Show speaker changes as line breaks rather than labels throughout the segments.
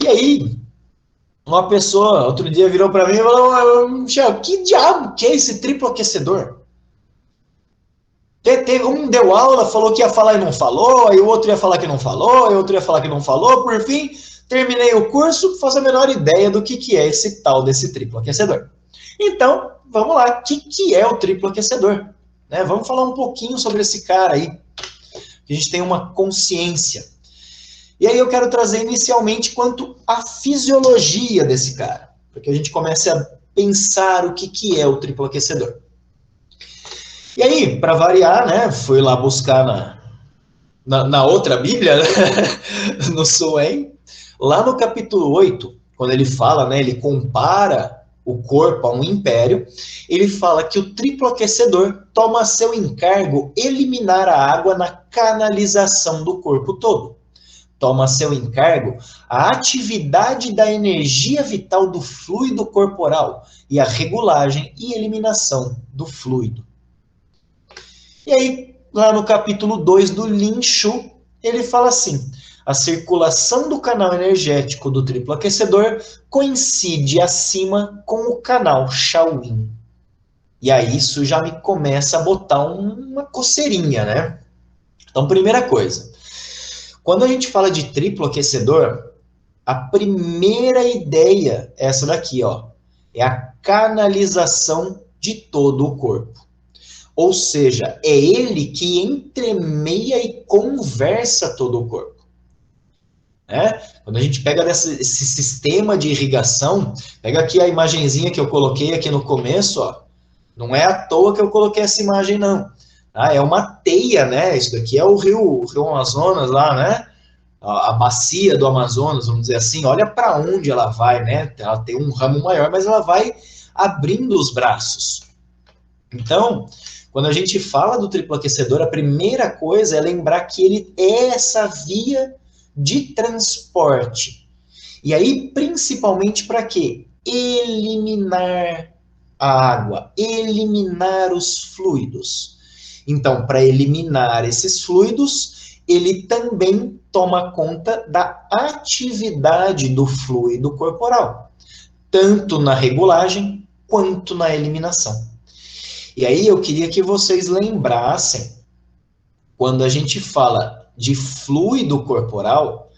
E aí, uma pessoa, outro dia, virou para mim e falou: Michel, que diabo que é esse triplo aquecedor? Um deu aula, falou que ia falar e não falou, aí o outro ia falar que não falou, aí o outro ia falar que não falou, por fim, terminei o curso, faço a menor ideia do que é esse tal desse triplo aquecedor. Então, vamos lá, o que é o triplo aquecedor? Né? Vamos falar um pouquinho sobre esse cara aí, que a gente tem uma consciência. E aí eu quero trazer inicialmente quanto à fisiologia desse cara, para que a gente comece a pensar o que é o triplo aquecedor. E aí, para variar, né, fui lá buscar na outra Bíblia, né, no Suém, lá no capítulo 8, quando ele fala, né, ele compara o corpo a um império, ele fala que o triplo aquecedor toma a seu encargo eliminar a água na canalização do corpo todo. Toma a seu encargo a atividade da energia vital do fluido corporal e a regulagem e eliminação do fluido. E aí, lá no capítulo 2 do Lin Shu, ele fala assim: a circulação do canal energético do triplo aquecedor coincide acima com o canal Shaolin. E aí isso já me começa a botar uma coceirinha, né? Então, primeira coisa, quando a gente fala de triplo aquecedor, a primeira ideia é essa daqui, ó, é a canalização de todo o corpo. Ou seja, é ele que entremeia e conversa todo o corpo. Né? Quando a gente pega esse sistema de irrigação, pega aqui a imagenzinha que eu coloquei aqui no começo, ó, não é à toa que eu coloquei essa imagem, não. Ah, é uma teia, né? Isso daqui é o rio Amazonas lá, né? A bacia do Amazonas, vamos dizer assim. Olha para onde ela vai, né? Ela tem um ramo maior, mas ela vai abrindo os braços. Então, quando a gente fala do triplo aquecedor, a primeira coisa é lembrar que ele é essa via de transporte. E aí, principalmente para quê? Eliminar a água, eliminar os fluidos. Então, para eliminar esses fluidos, ele também toma conta da atividade do fluido corporal, tanto na regulagem quanto na eliminação. E aí eu queria que vocês lembrassem, quando a gente fala de fluido corporal,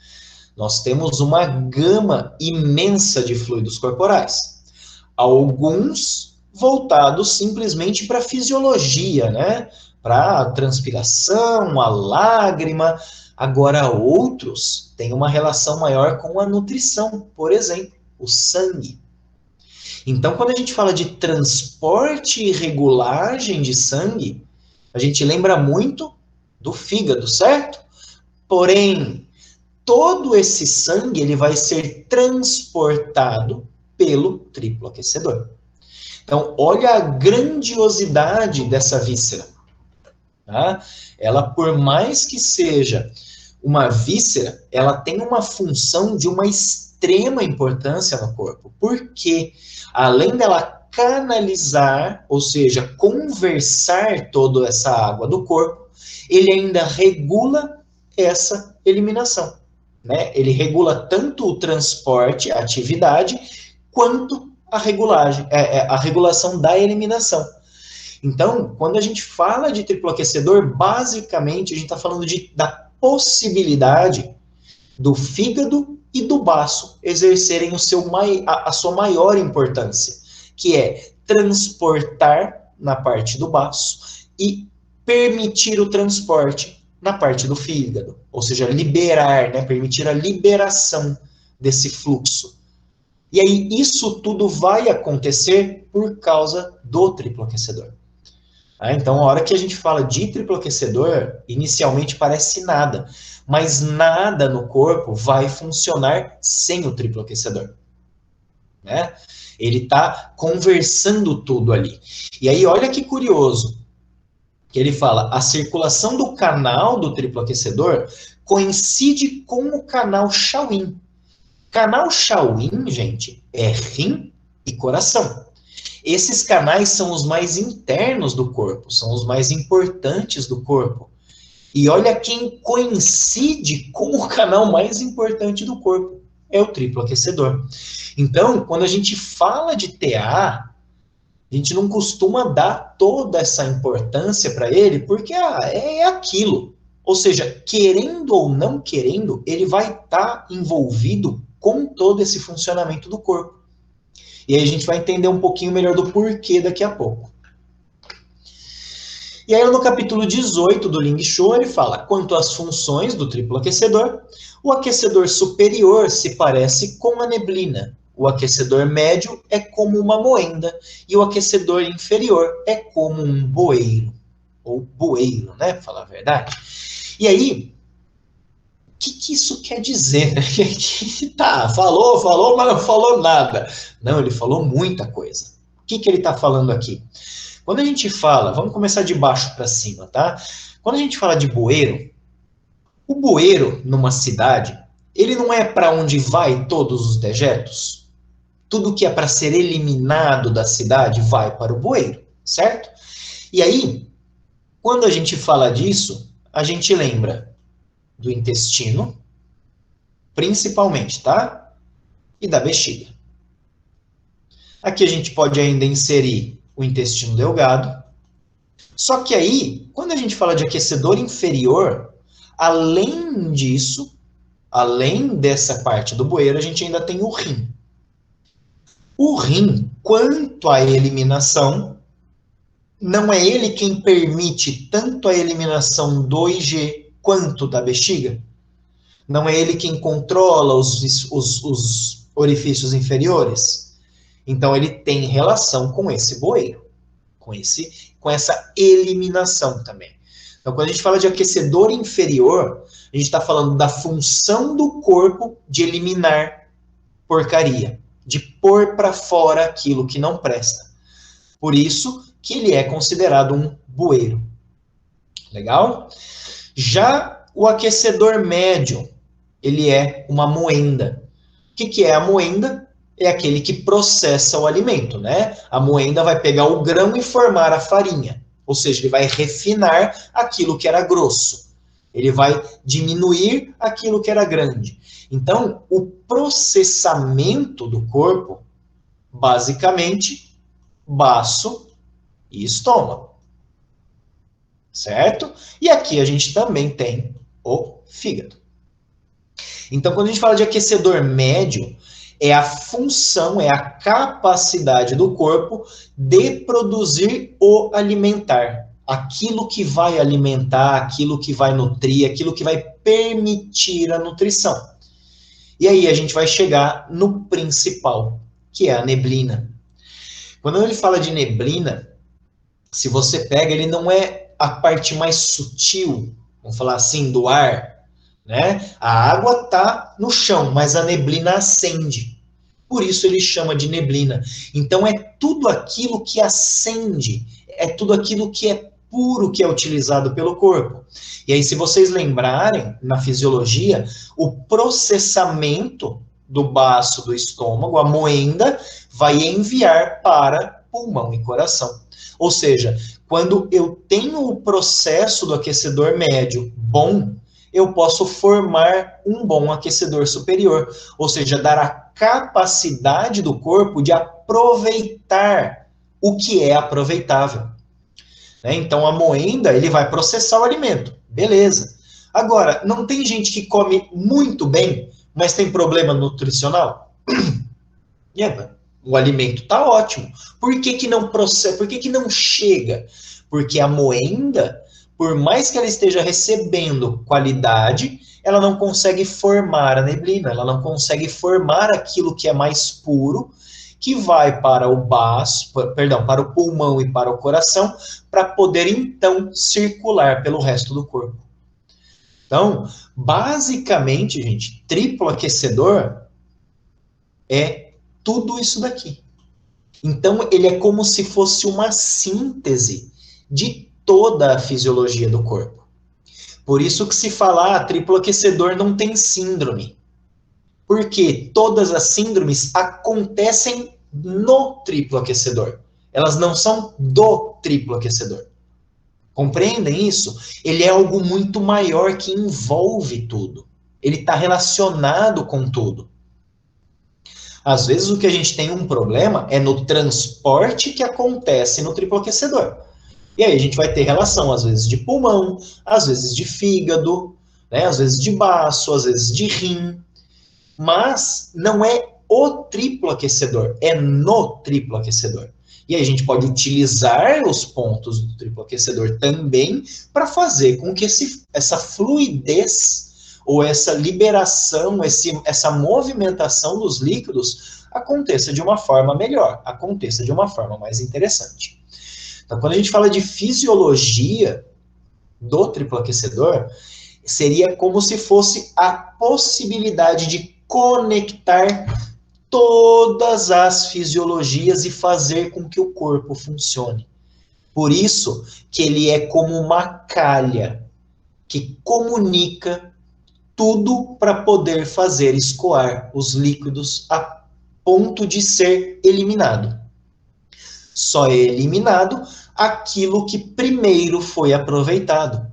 nós temos uma gama imensa de fluidos corporais. Alguns voltados simplesmente para a fisiologia, né? Para a transpiração, a lágrima. Agora, outros têm uma relação maior com a nutrição, por exemplo, o sangue. Então, quando a gente fala de transporte e regulagem de sangue, a gente lembra muito do fígado, certo? Porém, todo esse sangue ele vai ser transportado pelo triplo aquecedor. Então, olha a grandiosidade dessa víscera. Tá? Ela, por mais que seja uma víscera, ela tem uma função de uma extrema importância no corpo. Por quê? Além dela canalizar, ou seja, conversar toda essa água do corpo, ele ainda regula essa eliminação. Né? Ele regula tanto o transporte, a atividade, quanto a regulagem, a regulação da eliminação. Então, quando a gente fala de triplo aquecedor, basicamente a gente está falando da possibilidade do fígado e do baço exercerem a sua maior importância, que é transportar na parte do baço e permitir o transporte na parte do fígado, ou seja, liberar, né, permitir a liberação desse fluxo. E aí isso tudo vai acontecer por causa do triplo aquecedor. Então, a hora que a gente fala de triplo aquecedor, inicialmente parece nada, mas nada no corpo vai funcionar sem o triplo aquecedor. Né? Ele está conversando tudo ali. E aí, olha que curioso, que ele fala, a circulação do canal do triplo aquecedor coincide com o canal Shaolin. Canal Shaolin, gente, é rim e coração. Esses canais são os mais internos do corpo, são os mais importantes do corpo. E olha quem coincide com o canal mais importante do corpo. é o triplo aquecedor. Então, quando a gente fala de TA, a gente não costuma dar toda essa importância para ele, porque é aquilo. Ou seja, querendo ou não querendo, ele vai estar envolvido com todo esse funcionamento do corpo. E aí a gente vai entender um pouquinho melhor do porquê daqui a pouco. E aí no capítulo 18 do Ling Show ele fala, quanto às funções do triplo aquecedor, o aquecedor superior se parece com a neblina, o aquecedor médio é como uma moenda e o aquecedor inferior é como um bueiro, ou bueiro, né, para falar a verdade. E aí, o que isso quer dizer? Tá, falou, mas não falou nada. Não, ele falou muita coisa. O que ele está falando aqui? Quando a gente fala, vamos começar de baixo para cima, tá? Quando a gente fala de bueiro, o bueiro numa cidade, ele não é para onde vai todos os dejetos? Tudo que é para ser eliminado da cidade vai para o bueiro, certo? E aí, quando a gente fala disso, a gente lembra do intestino, principalmente, tá? E da bexiga. Aqui a gente pode ainda inserir o intestino delgado. Só que aí, quando a gente fala de aquecedor inferior, além disso, além dessa parte do bueiro, a gente ainda tem o rim. O rim, quanto à eliminação, não é ele quem permite tanto a eliminação do IG quanto da bexiga? Não é ele quem controla os orifícios inferiores? Então ele tem relação com esse bueiro, com essa eliminação também. Então quando a gente fala de aquecedor inferior, a gente está falando da função do corpo de eliminar porcaria, de pôr para fora aquilo que não presta. Por isso que ele é considerado um bueiro. Legal? Já o aquecedor médio, ele é uma moenda. O que é a moenda? É aquele que processa o alimento, né? A moenda vai pegar o grão e formar a farinha. Ou seja, ele vai refinar aquilo que era grosso. Ele vai diminuir aquilo que era grande. Então, o processamento do corpo, basicamente, baço e estômago. Certo? E aqui a gente também tem o fígado. Então, quando a gente fala de aquecedor médio, é a função, é a capacidade do corpo de produzir o alimentar. Aquilo que vai alimentar, aquilo que vai nutrir, aquilo que vai permitir a nutrição. E aí a gente vai chegar no principal, que é a neblina. Quando ele fala de neblina, se você pega, ele não é a parte mais sutil, vamos falar assim, do ar, né? A água está no chão, mas a neblina acende. Por isso ele chama de neblina. Então é tudo aquilo que acende, é tudo aquilo que é puro que é utilizado pelo corpo. E aí, se vocês lembrarem, na fisiologia, o processamento do baço do estômago, a moenda, vai enviar para pulmão e coração. Ou seja, quando eu tenho o processo do aquecedor médio bom, eu posso formar um bom aquecedor superior, ou seja, dar a capacidade do corpo de aproveitar o que é aproveitável. Então, a moenda, ele vai processar o alimento, beleza. Agora, não tem gente que come muito bem, mas tem problema nutricional? O alimento está ótimo. Por que não processa? Por que não chega? Porque a moenda, por mais que ela esteja recebendo qualidade, ela não consegue formar a neblina, ela não consegue formar aquilo que é mais puro, que vai para o baço, para o pulmão e para o coração, para poder então circular pelo resto do corpo. Então, basicamente, gente, triplo aquecedor é tudo isso daqui. Então, ele é como se fosse uma síntese de toda a fisiologia do corpo. Por isso que se falar triplo aquecedor não tem síndrome. Porque todas as síndromes acontecem no triplo aquecedor. Elas não são do triplo aquecedor. Compreendem isso? Ele é algo muito maior que envolve tudo. Ele está relacionado com tudo. Às vezes o que a gente tem um problema é no transporte que acontece no triploaquecedor. E aí a gente vai ter relação, às vezes, de pulmão, às vezes de fígado, né? Às vezes de baço, às vezes de rim. Mas não é o triploaquecedor, é no triploaquecedor. E aí a gente pode utilizar os pontos do triploaquecedor também para fazer com que essa fluidez ou essa liberação, essa movimentação dos líquidos aconteça de uma forma melhor, aconteça de uma forma mais interessante. Então, quando a gente fala de fisiologia do triploaquecedor, seria como se fosse a possibilidade de conectar todas as fisiologias e fazer com que o corpo funcione. Por isso que ele é como uma calha que comunica tudo para poder fazer escoar os líquidos a ponto de ser eliminado. Só é eliminado aquilo que primeiro foi aproveitado.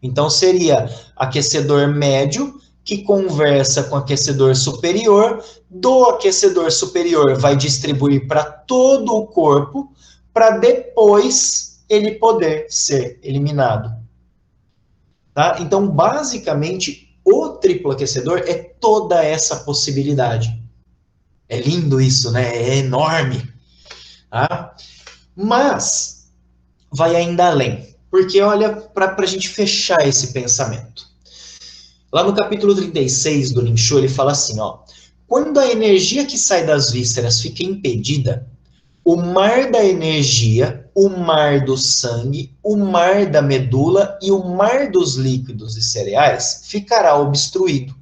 Então seria aquecedor médio que conversa com o aquecedor superior, do aquecedor superior vai distribuir para todo o corpo, para depois ele poder ser eliminado. Tá? Então, basicamente, o triploaquecedor é toda essa possibilidade. É lindo isso, né? É enorme. Tá? Mas vai ainda além, porque olha, para a gente fechar esse pensamento. Lá no capítulo 36 do Linshu, ele fala assim, ó, quando a energia que sai das vísceras fica impedida, o mar da energia, o mar do sangue, o mar da medula e o mar dos líquidos e cereais ficará obstruído.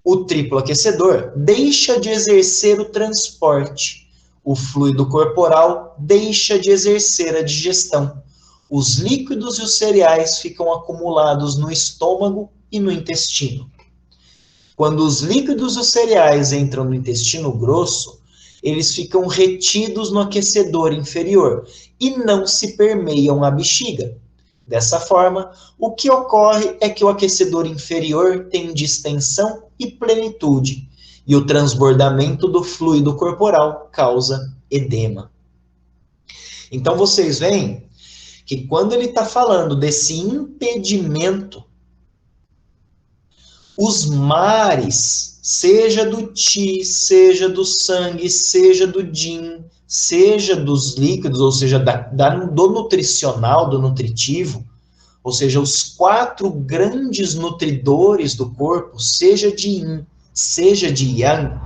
O triploaquecedor deixa de exercer o transporte. O fluido corporal deixa de exercer a digestão. Os líquidos e os cereais ficam acumulados no estômago e no intestino. Quando os líquidos e os cereais entram no intestino grosso, eles ficam retidos no aquecedor inferior e não se permeiam à bexiga. Dessa forma, o que ocorre é que o aquecedor inferior tem distensão e plenitude, e o transbordamento do fluido corporal causa edema. Então vocês veem que quando ele está falando desse impedimento, os mares, seja do Qi, seja do sangue, seja do Jin, seja dos líquidos, ou seja, do nutricional, do nutritivo, ou seja, os 4 grandes nutridores do corpo, seja de Yin, seja de Yang,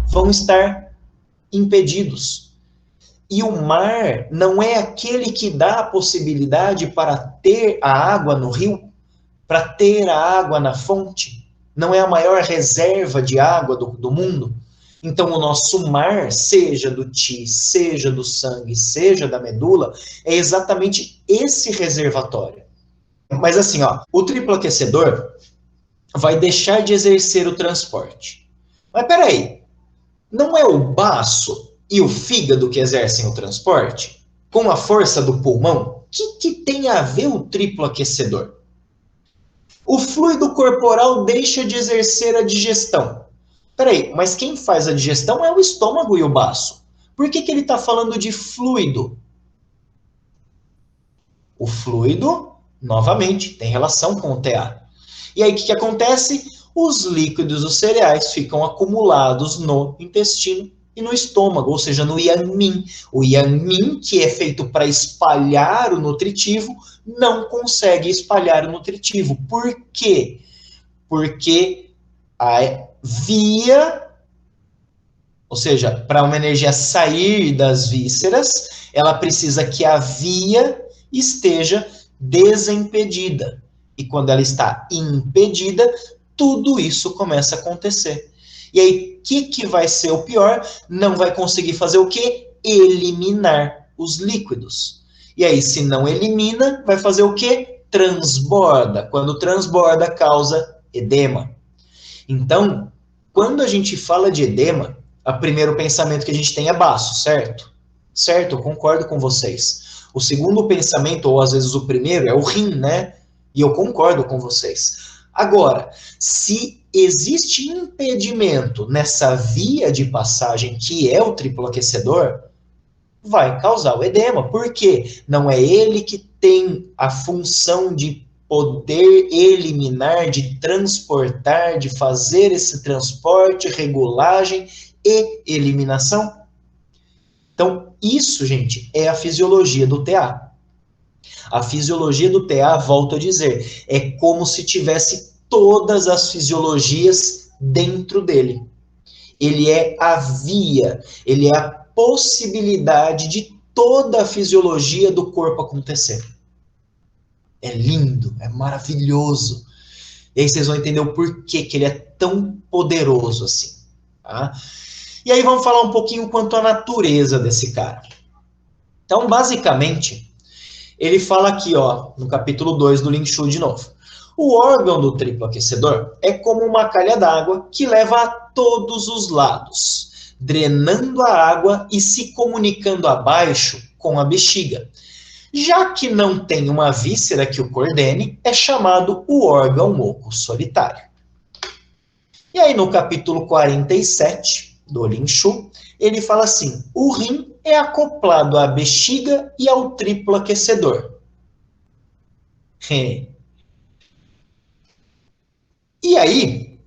vão estar impedidos. E o mar não é aquele que dá a possibilidade para ter a água no rio, para ter a água na fonte. Não é a maior reserva de água do mundo. Então, o nosso mar, seja do Qi, seja do sangue, seja da medula, é exatamente esse reservatório. Mas assim, ó, o triploaquecedor vai deixar de exercer o transporte. Mas peraí, não é o baço e o fígado que exercem o transporte? Com a força do pulmão? O que tem a ver o triploaquecedor? O fluido corporal deixa de exercer a digestão. Peraí, mas quem faz a digestão é o estômago e o baço. Por que ele está falando de fluido? O fluido, novamente, tem relação com o TA. E aí o que acontece? Os líquidos dos cereais ficam acumulados no intestino e no estômago, ou seja, no Yang-Min. O Yang-Min, que é feito para espalhar o nutritivo, não consegue espalhar o nutritivo. Por quê? Porque a via, ou seja, para uma energia sair das vísceras, ela precisa que a via esteja desimpedida. E quando ela está impedida, tudo isso começa a acontecer. E aí, o que vai ser o pior? Não vai conseguir fazer o quê? Eliminar os líquidos. E aí, se não elimina, vai fazer o quê? Transborda. Quando transborda, causa edema. Então, quando a gente fala de edema, o primeiro pensamento que a gente tem é baço, certo? Certo, eu concordo com vocês. O segundo pensamento, ou às vezes o primeiro, é o rim, né? E eu concordo com vocês. Agora, se existe impedimento nessa via de passagem que é o triplo aquecedor, vai causar o edema. Por quê? Não é ele que tem a função de poder eliminar, de transportar, de fazer esse transporte, regulagem e eliminação. Então, isso, gente, é a fisiologia do TA. A fisiologia do TA, volto a dizer, é como se tivesse todas as fisiologias dentro dele. Ele é a via, ele é a possibilidade de toda a fisiologia do corpo acontecer. É lindo, é maravilhoso. E aí vocês vão entender o porquê que ele é tão poderoso assim. Tá? E aí vamos falar um pouquinho quanto à natureza desse cara. Então, basicamente, ele fala aqui, ó, no capítulo 2 do Lin Shu de novo. O órgão do triplo aquecedor é como uma calha d'água que leva a todos os lados, drenando a água e se comunicando abaixo com a bexiga. Já que não tem uma víscera que o coordene, é chamado o órgão oco solitário. E aí no capítulo 47 do Lin Shu, ele fala assim, o rim é acoplado à bexiga e ao triplo aquecedor. E aí,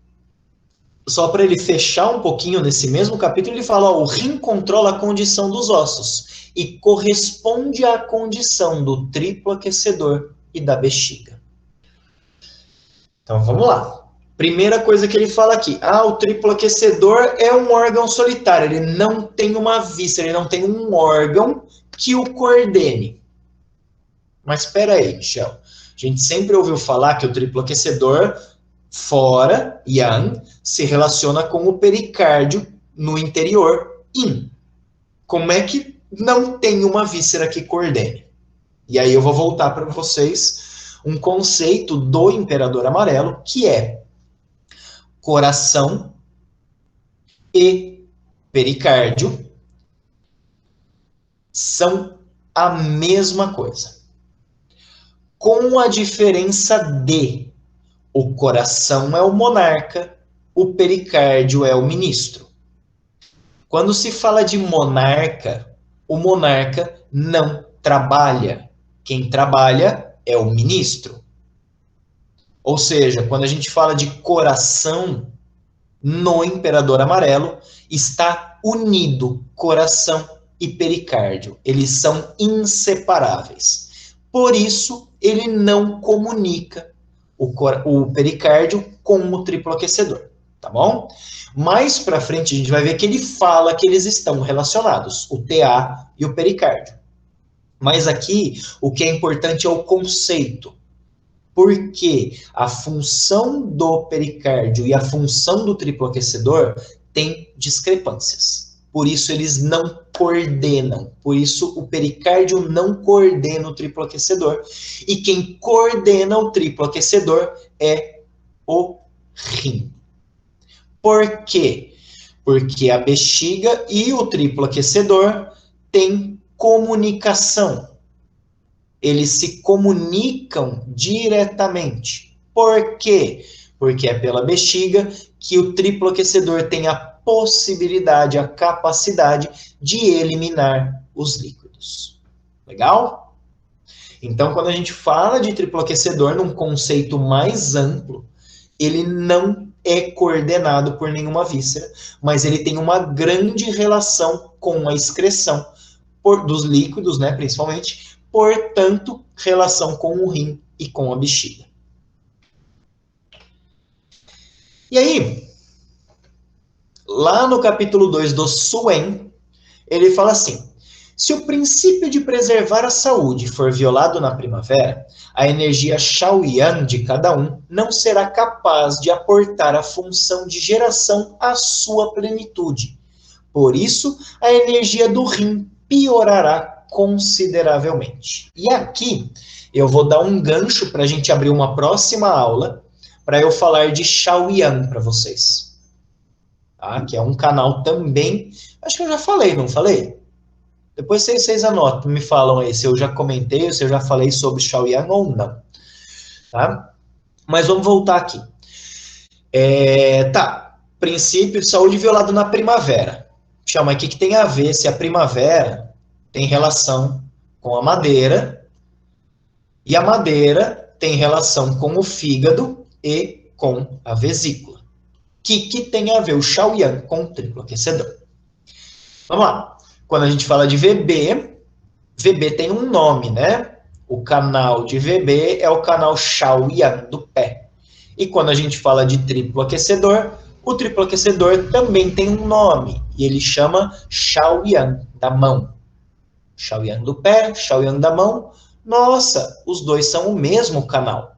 só para ele fechar um pouquinho nesse mesmo capítulo, ele fala, ó, o rim controla a condição dos ossos e corresponde à condição do triplo aquecedor e da bexiga. Então, vamos lá. Primeira coisa que ele fala aqui, o triplo aquecedor é um órgão solitário, ele não tem uma víscera, ele não tem um órgão que o coordene. Mas espera aí, Michel, a gente sempre ouviu falar que o triplo aquecedor fora, yang, se relaciona com o pericárdio no interior, yin. Como é que não tem uma víscera que coordene? E aí eu vou voltar para vocês um conceito do Imperador Amarelo, que é coração e pericárdio são a mesma coisa. Com a diferença de o coração é o monarca, o pericárdio é o ministro. Quando se fala de monarca, o monarca não trabalha. Quem trabalha é o ministro. Ou seja, quando a gente fala de coração, no Imperador Amarelo, está unido coração e pericárdio. Eles são inseparáveis. Por isso, ele não comunica o pericárdio com o triplo aquecedor, tá bom? Mais para frente a gente vai ver que ele fala que eles estão relacionados, o TA e o pericárdio. Mas aqui o que é importante é o conceito, porque a função do pericárdio e a função do triplo aquecedor têm discrepâncias. Por isso eles não coordenam. Por isso o pericárdio não coordena o triplo aquecedor. E quem coordena o triplo aquecedor é o rim. Por quê? Porque a bexiga e o triplo aquecedor têm comunicação. Eles se comunicam diretamente. Por quê? Porque é pela bexiga que o triplo aquecedor tem a possibilidade, a capacidade de eliminar os líquidos. Legal? Então, quando a gente fala de triplo aquecedor num conceito mais amplo, ele não é coordenado por nenhuma víscera, mas ele tem uma grande relação com a excreção dos líquidos, né, principalmente, portanto, relação com o rim e com a bexiga. E aí, lá no capítulo 2 do Suen, ele fala assim, se o princípio de preservar a saúde for violado na primavera, a energia Shaoyan de cada um não será capaz de aportar a função de geração à sua plenitude. Por isso, a energia do rim piorará consideravelmente. E aqui, eu vou dar um gancho para a gente abrir uma próxima aula, para eu falar de Shaoyan para vocês. Tá? Que é um canal também, acho que eu já falei, não falei? Depois vocês anotam, me falam aí se eu já comentei, se eu já falei sobre Shaoyan ou não. Tá? Mas vamos voltar aqui. Tá. Princípio de saúde violado na primavera. Chama, o que tem a ver se a primavera tem relação com a madeira e a madeira tem relação com o fígado e com a vesícula. O que tem a ver o Shaoyan com o triplo aquecedor? Vamos lá. Quando a gente fala de VB, VB tem um nome, né? O canal de VB é o canal Shaoyan do pé. E quando a gente fala de triplo aquecedor, o triplo aquecedor também tem um nome. E ele chama Shaoyan da mão. Shaoyan do pé, Shaoyan da mão. Nossa, os dois são o mesmo canal.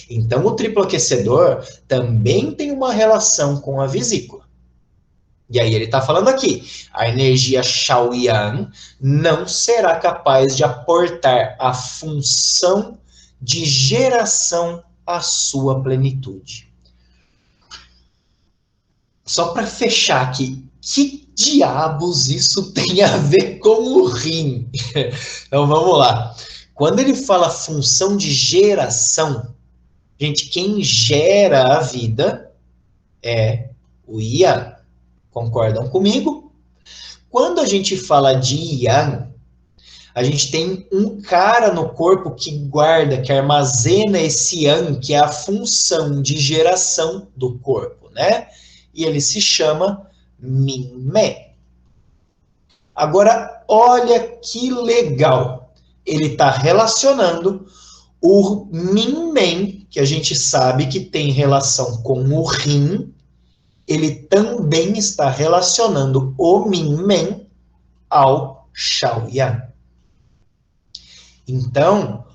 Então o triplo aquecedor também tem uma relação com a vesícula. E aí ele está falando aqui, a energia Shaoyan não será capaz de aportar a função de geração à sua plenitude. Só para fechar aqui, que diabos isso tem a ver com o rim? Então vamos lá. Quando ele fala função de geração, gente, quem gera a vida é o Yan. Concordam comigo? Quando a gente fala de Yang, a gente tem um cara no corpo que guarda, que armazena esse Yang, que é a função de geração do corpo, né? E ele se chama Minmen. Agora, olha que legal. Ele está relacionando o Minmen, que a gente sabe que tem relação com o rim, ele também está relacionando o Minmen ao Shaoyan. Então,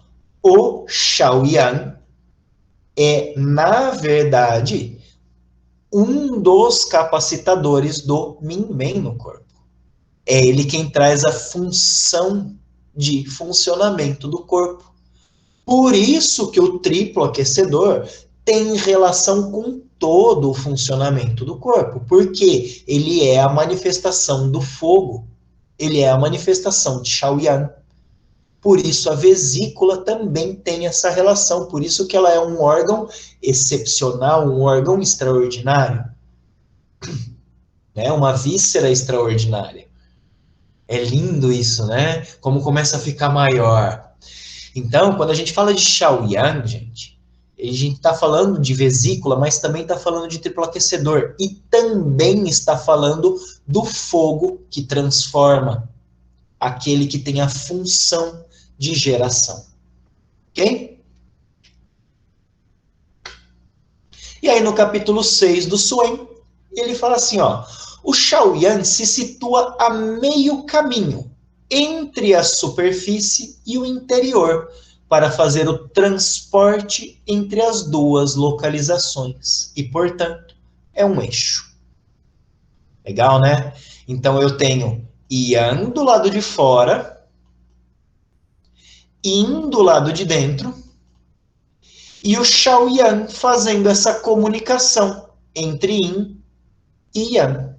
o Shaoyan é, na verdade, um dos capacitadores do Minmen no corpo. É ele quem traz a função de funcionamento do corpo. Por isso que o triplo aquecedor tem relação com todo o funcionamento do corpo, porque ele é a manifestação do fogo, ele é a manifestação de Shaoyan. Por isso a vesícula também tem essa relação, por isso que ela é um órgão excepcional, um órgão extraordinário, né? Uma víscera extraordinária. É lindo isso, né? Como começa a ficar maior. Então, quando a gente fala de Shaoyan, gente, a gente está falando de vesícula, mas também está falando de triplo aquecedor. E também está falando do fogo que transforma, aquele que tem a função de geração. Ok? E aí no capítulo 6 do Suen, ele fala assim, ó, o Shaoyan se situa a meio caminho entre a superfície e o interior, para fazer o transporte entre as duas localizações. E, portanto, é um eixo. Legal, né? Então, eu tenho Yang do lado de fora, Yin do lado de dentro, e o Shaoyan fazendo essa comunicação entre Yin e Yang.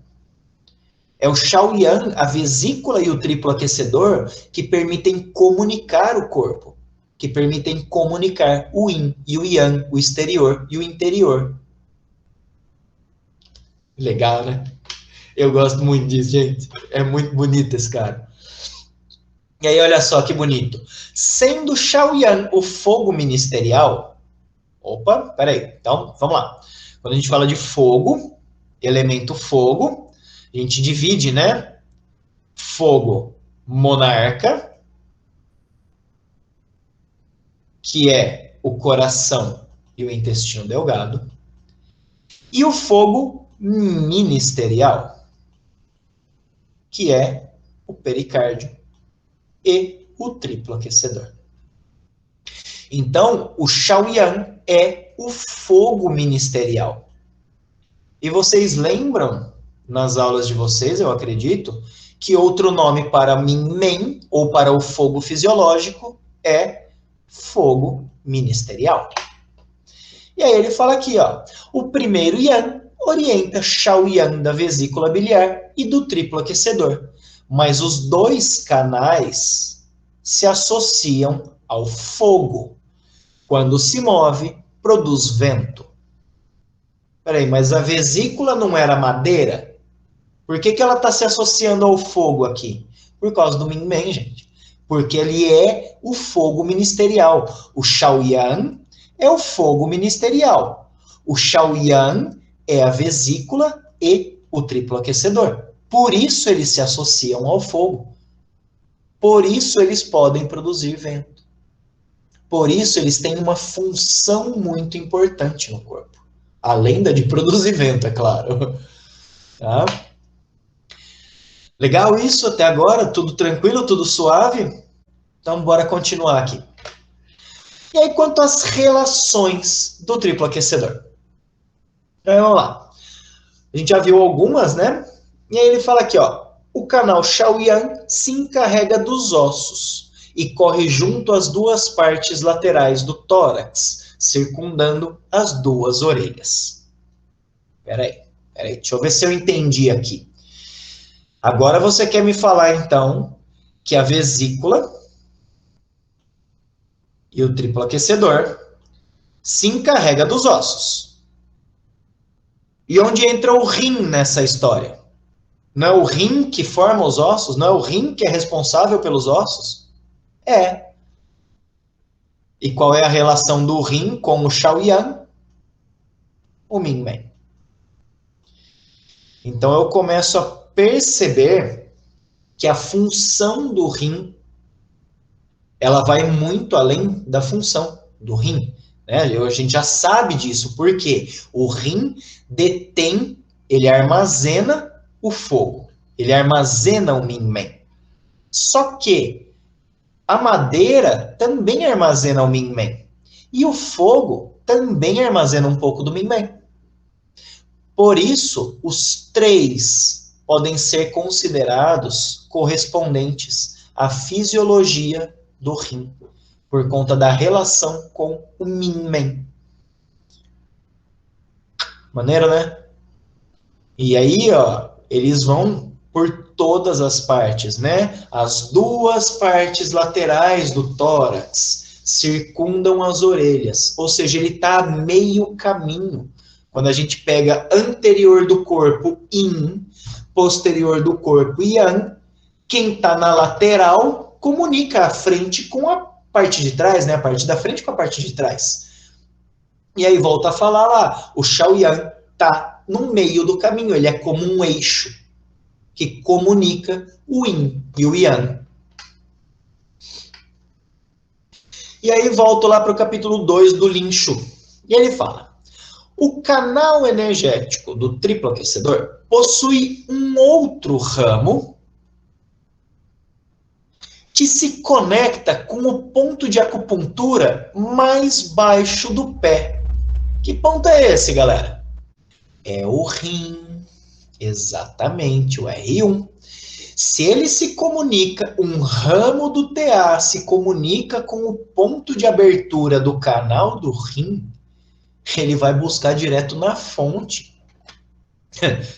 É o Shaoyan, a vesícula e o triplo aquecedor que permitem comunicar o corpo, que permitem comunicar o Yin e o Yang, o exterior e o interior. Legal, né? Eu gosto muito disso, gente. É muito bonito esse cara. E aí, olha só que bonito. Sendo Shaoyan o fogo ministerial... Opa, peraí. Então, vamos lá. Quando a gente fala de fogo, elemento fogo, a gente divide, né? Fogo monarca, que é o coração e o intestino delgado, e o fogo ministerial, que é o pericárdio e o triplo aquecedor. Então, o Shaoyan é o fogo ministerial. E vocês lembram, nas aulas de vocês, eu acredito, que outro nome para Minmen, ou para o fogo fisiológico, é fogo ministerial. E aí ele fala aqui, ó, o primeiro Yan orienta Shaoyan da vesícula biliar e do triplo aquecedor, mas os dois canais se associam ao fogo quando se move produz vento. Peraí, mas a vesícula não era madeira? Por que ela está se associando ao fogo aqui? Por causa do Min Men, gente. Porque ele é o fogo ministerial. O Shaoyan é o fogo ministerial. O Shaoyan é a vesícula e o triplo aquecedor. Por isso eles se associam ao fogo. Por isso eles podem produzir vento. Por isso eles têm uma função muito importante no corpo. Além da de produzir vento, é claro. Tá? Legal isso até agora? Tudo tranquilo, tudo suave? Então, bora continuar aqui. E aí, quanto às relações do triplo aquecedor? Então, vamos lá. A gente já viu algumas, né? E aí ele fala aqui, ó. O canal Shaoyan se encarrega dos ossos e corre junto às duas partes laterais do tórax, circundando as duas orelhas. Peraí, deixa eu ver se eu entendi aqui. Agora você quer me falar, então, que a vesícula e o triplo aquecedor se encarrega dos ossos. E onde entra o rim nessa história? Não é o rim que forma os ossos? Não é o rim que é responsável pelos ossos? É. E qual é a relação do rim com o Shaoyan? O Min Men. Então eu começo a perceber que a função do rim ela vai muito além da função do rim. Né? A gente já sabe disso, porque o rim detém, ele armazena o fogo, ele armazena o Min Men. Só que a madeira também armazena o Min Men. E o fogo também armazena um pouco do Min Men. Por isso, os três podem ser considerados correspondentes à fisiologia do rim, por conta da relação com o Min Men. Maneiro, né? E aí, ó, eles vão por todas as partes, né? As duas partes laterais do tórax circundam as orelhas, ou seja, ele está a meio caminho. Quando a gente pega anterior do corpo, Yin, posterior do corpo, Yang, quem está na lateral comunica a frente com a parte de trás, né? A parte da frente com a parte de trás. E aí volta a falar lá, o Shaoyan está no meio do caminho, ele é como um eixo que comunica o Yin e o Yang. E aí volto lá para o capítulo 2 do Lin Shu. E ele fala, o canal energético do triplo aquecedor possui um outro ramo que se conecta com o ponto de acupuntura mais baixo do pé. Que ponto é esse, galera? É o rim, exatamente, o R1. Se ele se comunica, um ramo do TA se comunica com o ponto de abertura do canal do rim, ele vai buscar direto na fonte.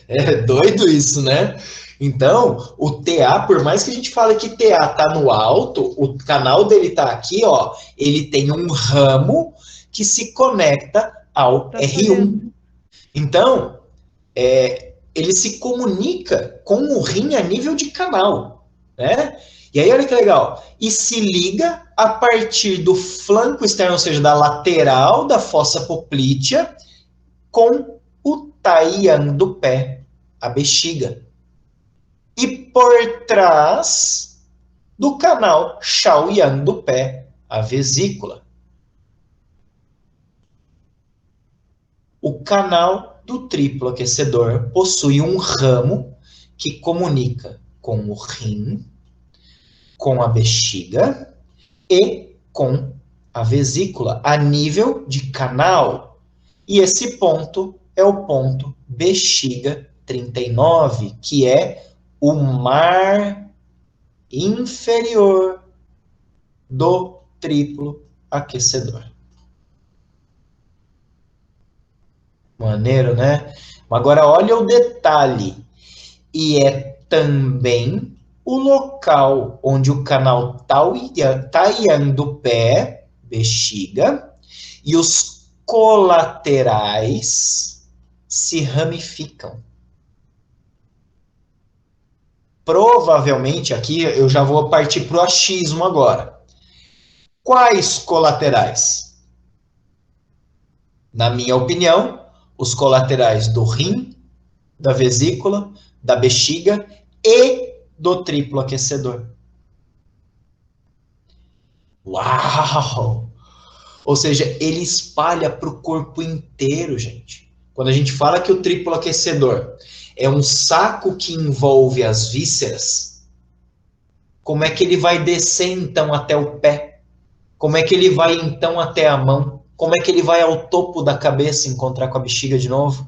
É doido isso, né? Então, o TA, por mais que a gente fale que TA tá no alto, o canal dele tá aqui, ó, ele tem um ramo que se conecta ao R1. Então, ele se comunica com o rim a nível de canal, né? E aí, olha que legal. E se liga a partir do flanco externo, ou seja, da lateral da fossa poplítea, com o Taiyan do pé, a bexiga. E por trás do canal Shaoyan do pé, a vesícula. O canal do triplo aquecedor possui um ramo que comunica com o rim, com a bexiga e com a vesícula, a nível de canal. E esse ponto é o ponto bexiga 39, que é o mar inferior do triplo aquecedor. Maneiro, né? Agora, olha o detalhe. E é também o local onde o canal Taiyan do pé, bexiga, e os colaterais se ramificam. Provavelmente, aqui eu já vou partir para o achismo agora. Quais colaterais? Na minha opinião, os colaterais do rim, da vesícula, da bexiga e do triplo aquecedor. Uau! Ou seja, ele espalha para o corpo inteiro, gente. Quando a gente fala que o triplo aquecedor é um saco que envolve as vísceras, como é que ele vai descer então até o pé? Como é que ele vai então até a mão? Como é que ele vai ao topo da cabeça encontrar com a bexiga de novo?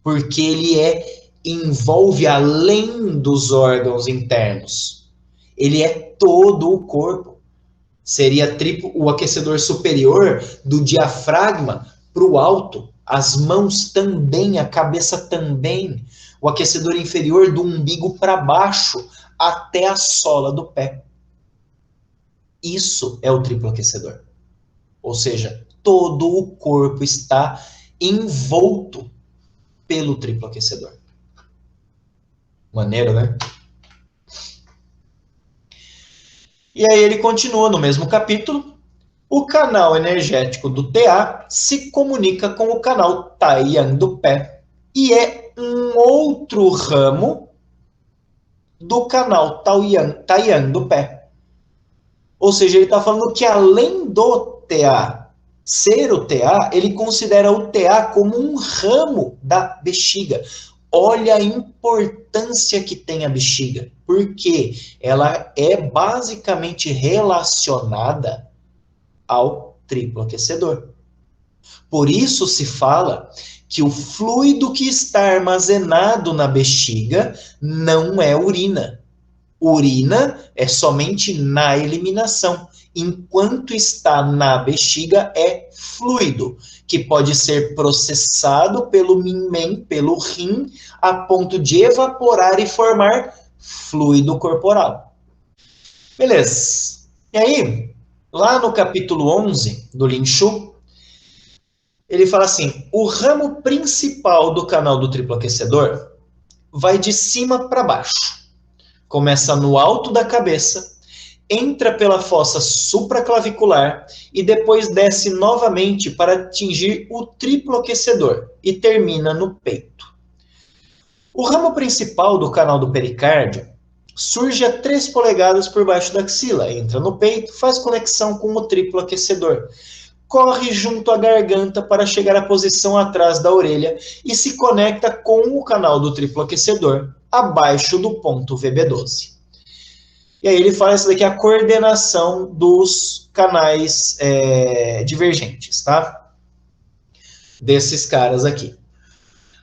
Porque ele envolve além dos órgãos internos. Ele é todo o corpo. Seria o aquecedor superior do diafragma para o alto, as mãos também, a cabeça também. O aquecedor inferior do umbigo para baixo, até a sola do pé. Isso é o triplo aquecedor. Ou seja, todo o corpo está envolto pelo triplo aquecedor. Maneiro, né? E aí ele continua no mesmo capítulo. O canal energético do TA se comunica com o canal Taiyang do pé e é um outro ramo do canal Taiyang do pé. Ou seja, ele está falando que além do TA ser o TA, ele considera o TA como um ramo da bexiga. Olha a importância que tem a bexiga, porque ela é basicamente relacionada ao triplo aquecedor. Por isso se fala que o fluido que está armazenado na bexiga não é urina. Urina é somente na eliminação. Enquanto está na bexiga, é fluido, que pode ser processado pelo pelo rim, a ponto de evaporar e formar fluido corporal. Beleza. E aí, lá no capítulo 11 do Lin Shu, ele fala assim, o ramo principal do canal do triplo aquecedor vai de cima para baixo. Começa no alto da cabeça, entra pela fossa supraclavicular e depois desce novamente para atingir o triplo aquecedor e termina no peito. O ramo principal do canal do pericárdio surge a 3 polegadas por baixo da axila, entra no peito, faz conexão com o triplo aquecedor, corre junto à garganta para chegar à posição atrás da orelha e se conecta com o canal do triplo aquecedor, abaixo do ponto VB12. E aí ele fala isso daqui, a coordenação dos canais divergentes, tá? Desses caras aqui.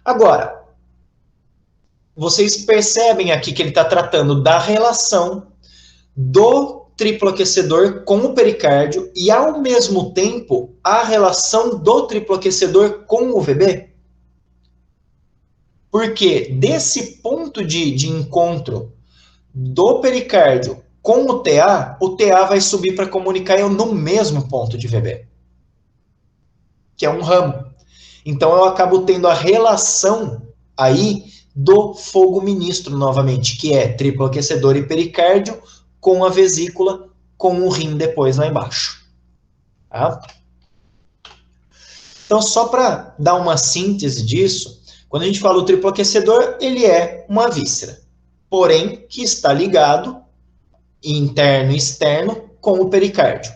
Agora, vocês percebem aqui que ele está tratando da relação do triplo aquecedor com o pericárdio e, ao mesmo tempo, a relação do triplo aquecedor com o VB? Porque desse ponto de encontro do pericárdio com o TA vai subir para comunicar no mesmo ponto de VB, que é um ramo. Então eu acabo tendo a relação aí do fogo ministro novamente, que é triplo aquecedor e pericárdio com a vesícula, com o rim depois lá embaixo. Tá? Então, só para dar uma síntese disso, quando a gente fala o triplo aquecedor, ele é uma víscera, porém que está ligado, interno e externo, com o pericárdio.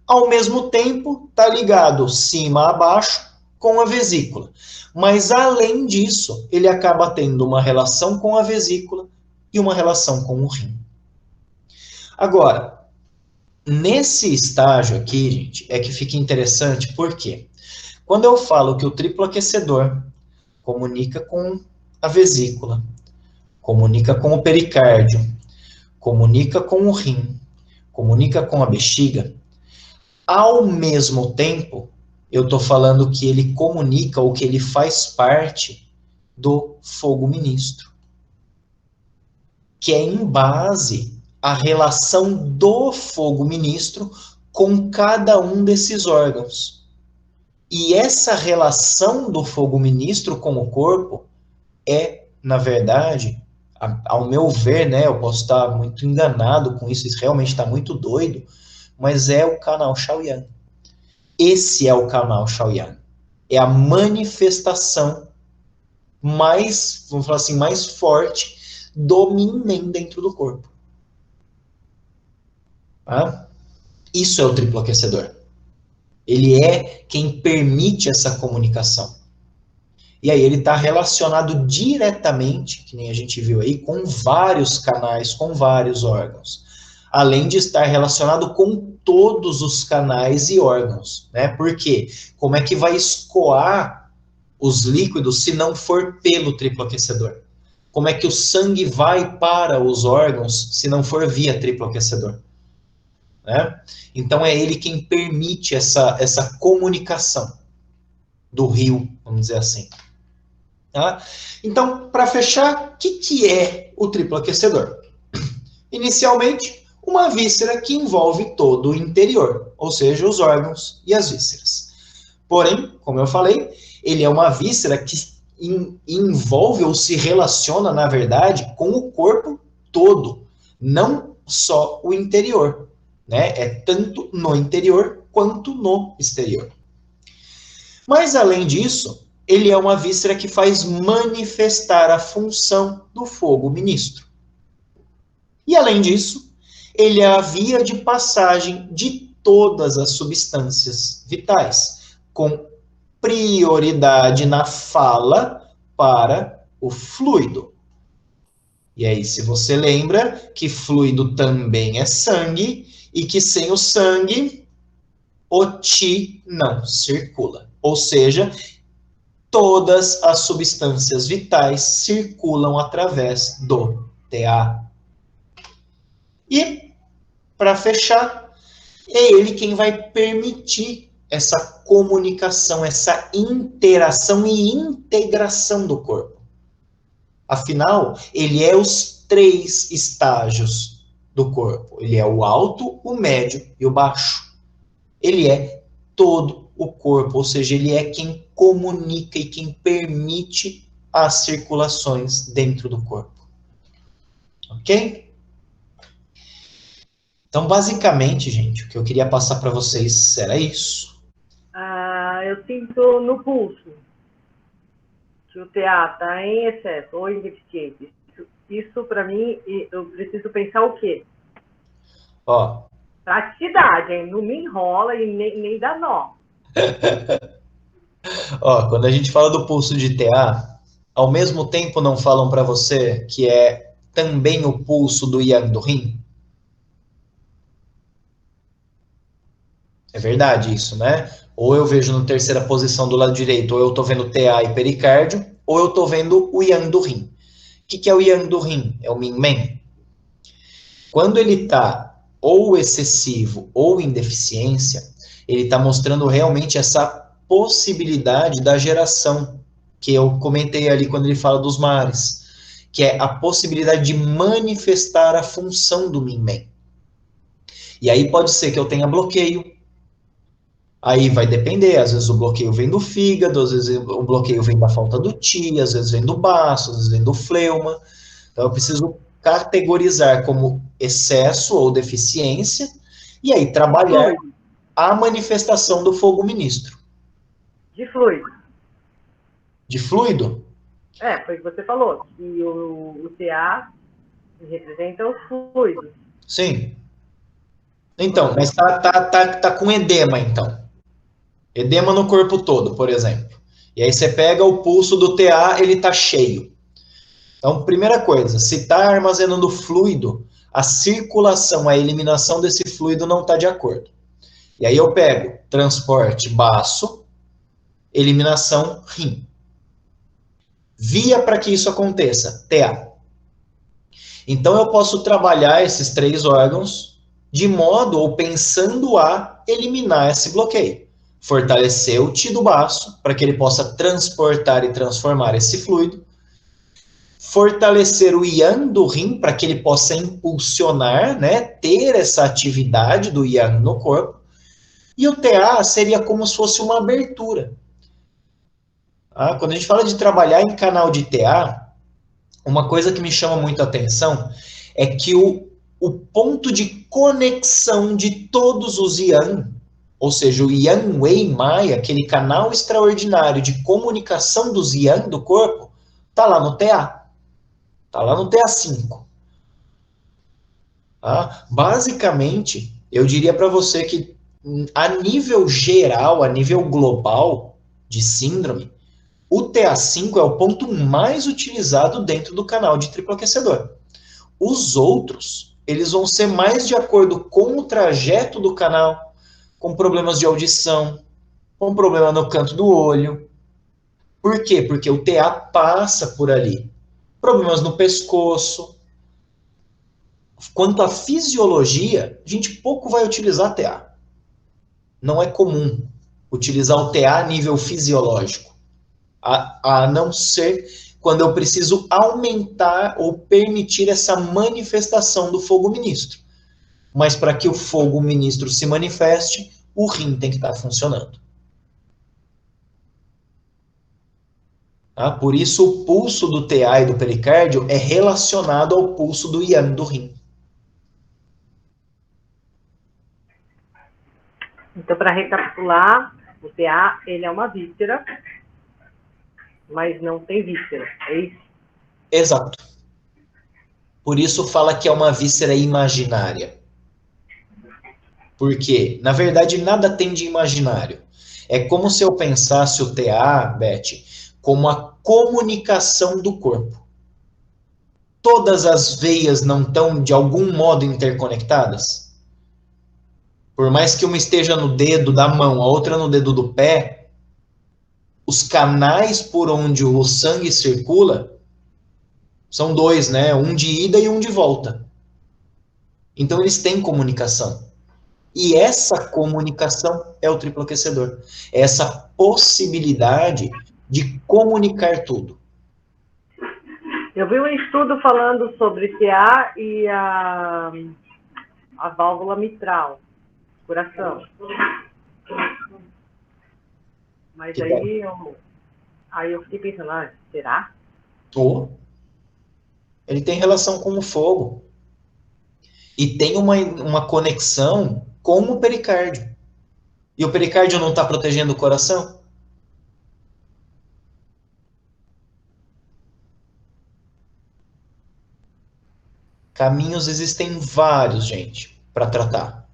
Ao mesmo tempo, está ligado cima a baixo com a vesícula. Mas, além disso, ele acaba tendo uma relação com a vesícula e uma relação com o rim. Agora, nesse estágio aqui, gente, é que fica interessante, porque quando eu falo que o triplo aquecedor comunica com a vesícula, comunica com o pericárdio, comunica com o rim, comunica com a bexiga, ao mesmo tempo, eu estou falando que ele comunica ou que ele faz parte do fogo ministro, que é em base à relação do fogo ministro com cada um desses órgãos. E essa relação do fogo ministro com o corpo é, na verdade, ao meu ver, né, eu posso estar muito enganado com isso, isso realmente está muito doido, mas é o canal Shaoyan. Esse é o canal Shaoyan. É a manifestação mais, vamos falar assim, mais forte do Minmen dentro do corpo. Tá? Isso é o triplo aquecedor. Ele é quem permite essa comunicação. E aí ele está relacionado diretamente, que nem a gente viu aí, com vários canais, com vários órgãos. Além de estar relacionado com todos os canais e órgãos, né? Por quê? Como é que vai escoar os líquidos se não for pelo triplo aquecedor? Como é que o sangue vai para os órgãos se não for via triplo aquecedor? Né? Então é ele quem permite essa comunicação do rio, vamos dizer assim. Tá? Então, para fechar, o que é o triplo aquecedor? Inicialmente, uma víscera que envolve todo o interior, ou seja, os órgãos e as vísceras. Porém, como eu falei, ele é uma víscera que envolve ou se relaciona, na verdade, com o corpo todo, não só o interior. Né? É tanto no interior quanto no exterior. Mas, além disso, ele é uma víscera que faz manifestar a função do fogo ministro. E, além disso, ele é a via de passagem de todas as substâncias vitais, com prioridade na fala para o fluido. E aí, se você lembra que fluido também é sangue, e que sem o sangue, o Qi não circula. Ou seja, todas as substâncias vitais circulam através do TA. E, para fechar, é ele quem vai permitir essa comunicação, essa interação e integração do corpo. Afinal, ele é os 3 estágios do corpo. Ele é o alto, o médio e o baixo. Ele é todo o corpo, ou seja, ele é quem comunica e quem permite as circulações dentro do corpo. Ok? Então, basicamente, gente, o que eu queria passar para vocês era isso.
Eu sinto no pulso que o TA está em excesso ou em deficiência. Isso para mim, eu preciso pensar o quê?
Ó.
Praticidade, hein? Não me enrola e nem dá nó.
Ó, quando a gente fala do pulso de TA, ao mesmo tempo não falam para você que é também o pulso do Yang do rim? É verdade isso, né? Ou eu vejo na terceira posição do lado direito, ou eu tô vendo TA e pericárdio, ou eu tô vendo o Yang do rim. O que é o Yang do rim? É o Minmen. Quando ele tá ou excessivo ou em deficiência, ele tá mostrando realmente essa possibilidade da geração, que eu comentei ali quando ele fala dos mares, que é a possibilidade de manifestar a função do Minmen. E aí pode ser que eu tenha bloqueio, aí vai depender, às vezes o bloqueio vem do fígado, às vezes o bloqueio vem da falta do Qi, às vezes vem do baço, às vezes vem do fleuma. Então eu preciso categorizar como excesso ou deficiência e aí trabalhar a manifestação do fogo ministro.
De fluido.
De fluido?
Foi o que você falou, que o TA representa os fluidos.
Sim. Então, mas tá com edema, então. Edema no corpo todo, por exemplo. E aí você pega o pulso do TA, ele tá cheio. Então, primeira coisa, se está armazenando fluido, a circulação, a eliminação desse fluido não está de acordo. E aí eu pego transporte baço, eliminação rim. Via para que isso aconteça, TA. Então eu posso trabalhar esses 3 órgãos de modo ou pensando a eliminar esse bloqueio. Fortalecer o Qi do baço para que ele possa transportar e transformar esse fluido. Fortalecer o Yang do rim para que ele possa impulsionar, né, ter essa atividade do Yang no corpo, E o TA seria como se fosse uma abertura. Quando a gente fala de trabalhar em canal de TA, uma coisa que me chama muito a atenção é que o ponto de conexão de todos os Yan, ou seja, o Yan Wei Mai, aquele canal extraordinário de comunicação dos Yan do corpo, está lá no TA. Está lá no TA5. Basicamente, eu diria para você que a nível geral, a nível global de síndrome, o TA5 é o ponto mais utilizado dentro do canal de triplo aquecedor. Os outros, eles vão ser mais de acordo com o trajeto do canal, com problemas de audição, com problema no canto do olho. Por quê? Porque o TA passa por ali. Problemas no pescoço. Quanto à fisiologia, a gente pouco vai utilizar TA. Não é comum utilizar o TA a nível fisiológico. A não ser quando eu preciso aumentar ou permitir essa manifestação do fogo ministro. Mas para que o fogo ministro se manifeste, o rim tem que estar funcionando. Por isso, o pulso do TA e do pericárdio é relacionado ao pulso do yang do rim.
Então, para recapitular, o TA, ele é uma víscera, mas não tem víscera, é isso?
Exato. Por isso fala que é uma víscera imaginária. Porque, na verdade, nada tem de imaginário. É como se eu pensasse o TA, Beth, como a comunicação do corpo. Todas as veias não estão, de algum modo, interconectadas? Por mais que uma esteja no dedo da mão, a outra no dedo do pé, os canais por onde o sangue circula são dois, né? Um de ida e um de volta. Então, eles têm comunicação. E essa comunicação é o triplo aquecedor. É essa possibilidade de comunicar tudo.
Eu vi um estudo falando sobre TA e a válvula mitral, coração. Mas
Que
aí eu fiquei pensando, será?
Ele tem relação com o fogo. E tem uma conexão com o pericárdio. E o pericárdio não está protegendo o coração? Caminhos existem vários, gente, para tratar.